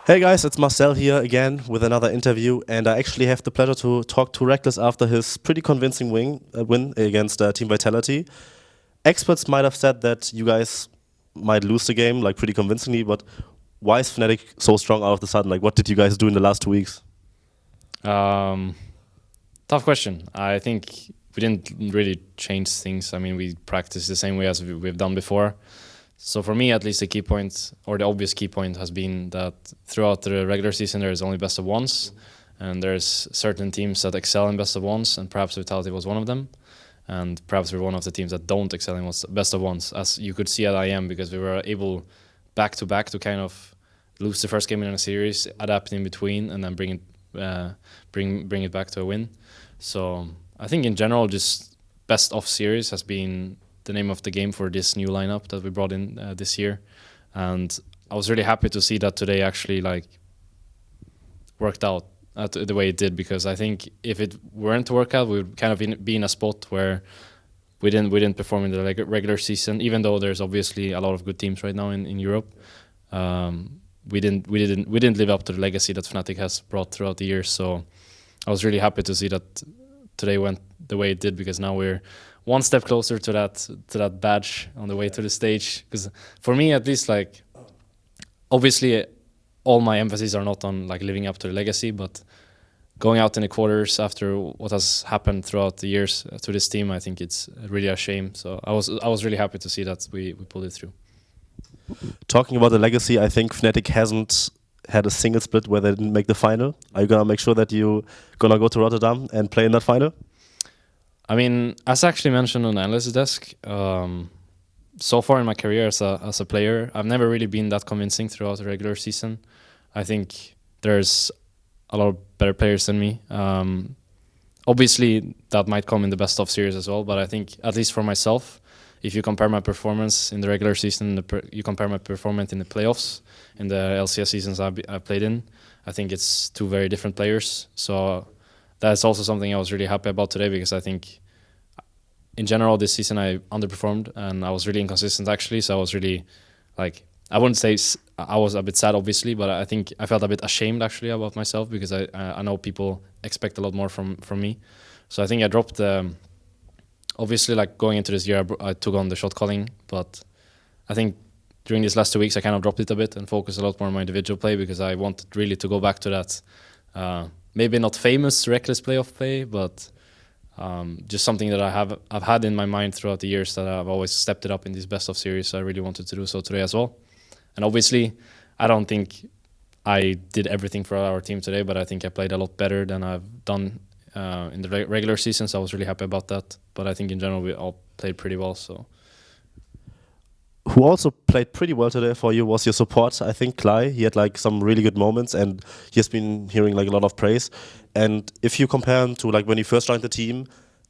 Hey guys, it's Marcel here again with another interview, and I actually have the pleasure to talk to Rekkles after his pretty convincing win against Team Vitality. Experts might have said that you guys might lose the game like pretty convincingly, but why is Fnatic so strong all of the sudden? Like, what did you guys do in the last 2 weeks? Um, Tough question. I think we didn't really change things. I mean, we practiced the same way as we've done before. So for me, at least, the key point, or the obvious key point, has been that throughout the regular season there is only best of ones, and there's certain teams that excel in best of ones, and perhaps Vitality was one of them. And perhaps we're one of the teams that don't excel in best of ones, as you could see at IM, because we were able back to back to kind of lose the first game in a series, adapt in between, and then bring it back to a win. So I think in general, just best of series has been the name of the game for this new lineup that we brought in this year, and I was really happy to see that today actually worked out the way it did, because I think if it weren't to work out, we would kind of be in a spot where we didn't perform in the regular season, even though there's obviously a lot of good teams right now in Europe. We didn't live up to the legacy that Fnatic has brought throughout the years. So I was really happy to see that today went the way it did, because now we're one step closer to that badge on the way to the stage. Because for me, at least, like, obviously all my emphasis are not on like living up to the legacy, but going out in the quarters after what has happened throughout the years to this team, I think it's really a shame. So I was really happy to see that we pulled it through. Talking about the legacy, I think Fnatic hasn't had a single split where they didn't make the final. Are you gonna make sure that you gonna go to Rotterdam and play in that final? I mean, as I actually mentioned on the analyst desk, so far in my career as a player, I've never really been that convincing throughout the regular season. I think there's a lot of better players than me. Obviously, that might come in the best of series as well, but I think, at least for myself, if you compare my performance in the regular season, you compare my performance in the playoffs, in the LCS seasons I played in, I think it's two very different players. So that's also something I was really happy about today, because I think in general this season I underperformed and I was really inconsistent actually. So I was really, like, I wouldn't say I was a bit sad obviously, but I think I felt a bit ashamed actually about myself, because I know people expect a lot more from me. So I think I dropped obviously, like, going into this year I took on the shot calling, but I think during these last 2 weeks I kind of dropped it a bit and focused a lot more on my individual play, because I wanted really to go back to that maybe not famous Rekkles playoff play, but just something that I've had in my mind throughout the years, that I've always stepped it up in these best of series. So I really wanted to do so today as well. And obviously, I don't think I did everything for our team today, but I think I played a lot better than I've done in the regular season. So I was really happy about that. But I think in general we all played pretty well. So Who also played pretty well today for you was your support. I think Klai, he had like some really good moments, and he has been hearing like a lot of praise. And if you compare him to like when he first joined the team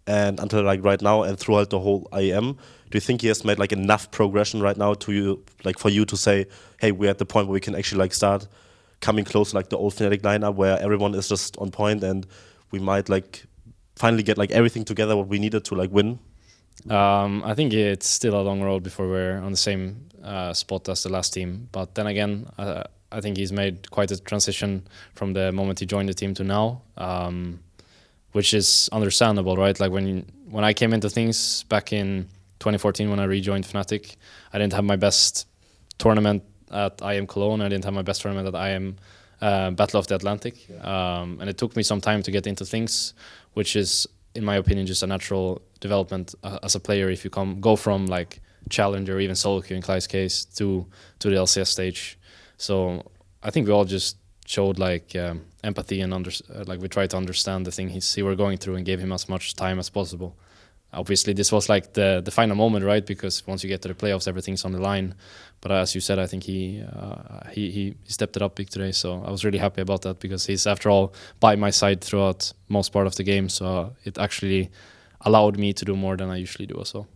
and until like right now and throughout the whole IEM, do you think he has made like enough progression right now to you, like for you to say, hey, we're at the point where we can actually like start coming close to like the old Fnatic lineup where everyone is just on point and we might like finally get like everything together what we needed to like win? I think it's still a long road before we're on the same spot as the last team. But then again, I think he's made quite a transition from the moment he joined the team to now, which is understandable, right? Like when I came into things back in 2014 when I rejoined Fnatic, I didn't have my best tournament at IM Cologne. I didn't have my best tournament at IM Battle of the Atlantic. And it took me some time to get into things, which is, in my opinion, just a natural development as a player if you go from like challenger or even solo queue in Clyde's case to the LCS stage. So I think we all just showed like empathy and like we tried to understand the thing he were going through and gave him as much time as possible. Obviously, this was like the final moment, right? Because once you get to the playoffs, everything's on the line. But as you said, I think he stepped it up big today. So I was really happy about that, because he's, after all, by my side throughout most part of the game. So it actually allowed me to do more than I usually do as well.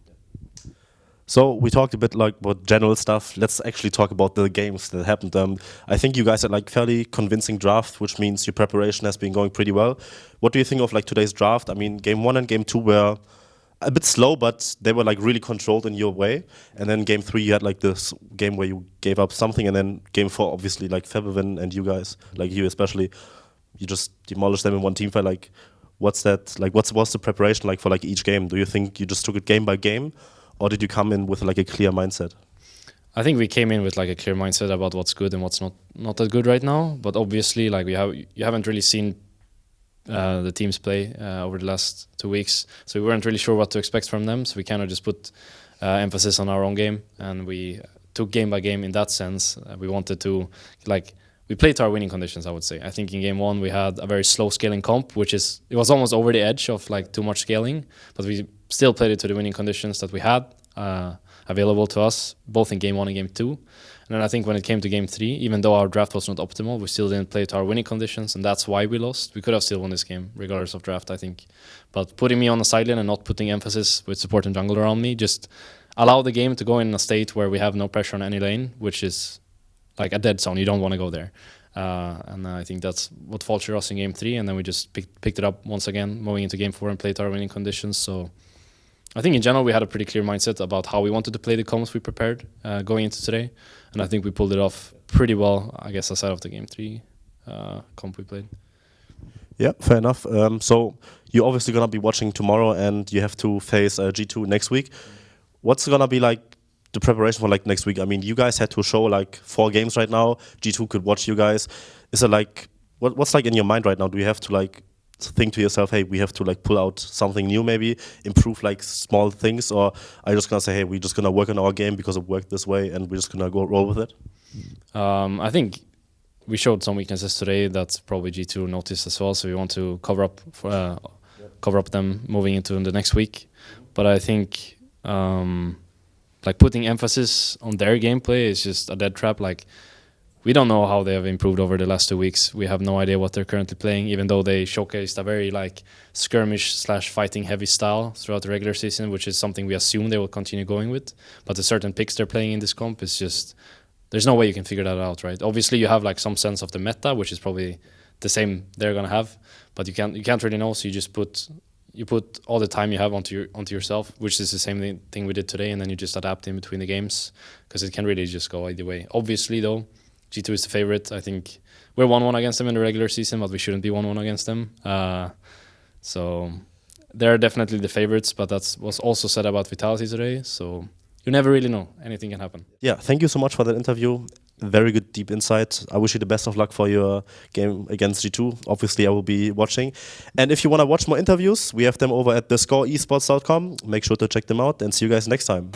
So we talked a bit like about general stuff. Let's actually talk about the games that happened. I think you guys had like fairly convincing draft, which means your preparation has been going pretty well. What do you think of like today's draft? I mean, game 1 and game 2 were a bit slow, but they were like really controlled in your way. And then game 3, you had like this game where you gave up something, and then game 4, obviously, like Febvin and you guys, like you especially, you just demolished them in one team fight. Like, what's that? Like, what's the preparation like for like each game? Do you think you just took it game by game, or did you come in with like a clear mindset? I think we came in with like a clear mindset about what's good and what's not that good right now. But obviously, like you haven't really seen the teams play over the last 2 weeks, so we weren't really sure what to expect from them. So we kind of just put emphasis on our own game, and we took game by game in that sense. We wanted to we played to our winning conditions, I would say. I think in game 1 we had a very slow scaling comp, it was almost over the edge of like too much scaling, but we still played it to the winning conditions that we had available to us, both in game 1 and game 2. And then I think when it came to game 3, even though our draft was not optimal, we still didn't play to our winning conditions, and that's why we lost. We could have still won this game, regardless of draft, I think. But putting me on the sideline and not putting emphasis with support and jungle around me just allow the game to go in a state where we have no pressure on any lane, which is like a dead zone. You don't want to go there. And I think that's what faltered us in game 3, and then we just picked it up once again, moving into game 4 and played to our winning conditions. So I think in general we had a pretty clear mindset about how we wanted to play the comps we prepared going into today, and I think we pulled it off pretty well, I guess, aside of the game 3 comp we played. Yeah, fair enough. So you're obviously going to be watching tomorrow, and you have to face G2 next week. What's going to be like the preparation for like next week? I mean, you guys had to show like 4 games right now. G2 could watch you guys. Is it like, what's like in your mind right now? Do you have to like think to yourself, hey, we have to like pull out something new, maybe improve like small things, or are you just gonna say, hey, we're just gonna work on our game because it worked this way and we're just gonna go roll with it? I think we showed some weaknesses today that probably G2 noticed as well, so we want to cover up them moving into the next week. But I think like putting emphasis on their gameplay is just a dead trap. Like, we don't know how they have improved over the last 2 weeks. We have no idea what they're currently playing, even though they showcased a very like skirmish/fighting heavy style throughout the regular season, which is something we assume they will continue going with. But the certain picks they're playing in this comp is just, there's no way you can figure that out, right? Obviously you have like some sense of the meta, which is probably the same they're gonna have, but you can't really know. So you just put all the time you have onto yourself, which is the same thing we did today, and then you just adapt in between the games, because it can really just go either way. Obviously though, G2 is the favorite. I think we're 1-1 against them in the regular season, but we shouldn't be 1-1 against them. So they're definitely the favorites, but that was also said about Vitality today. So you never really know. Anything can happen. Yeah, thank you so much for that interview. Very good, deep insight. I wish you the best of luck for your game against G2. Obviously, I will be watching. And if you want to watch more interviews, we have them over at theScore esports.com. Make sure to check them out, and see you guys next time.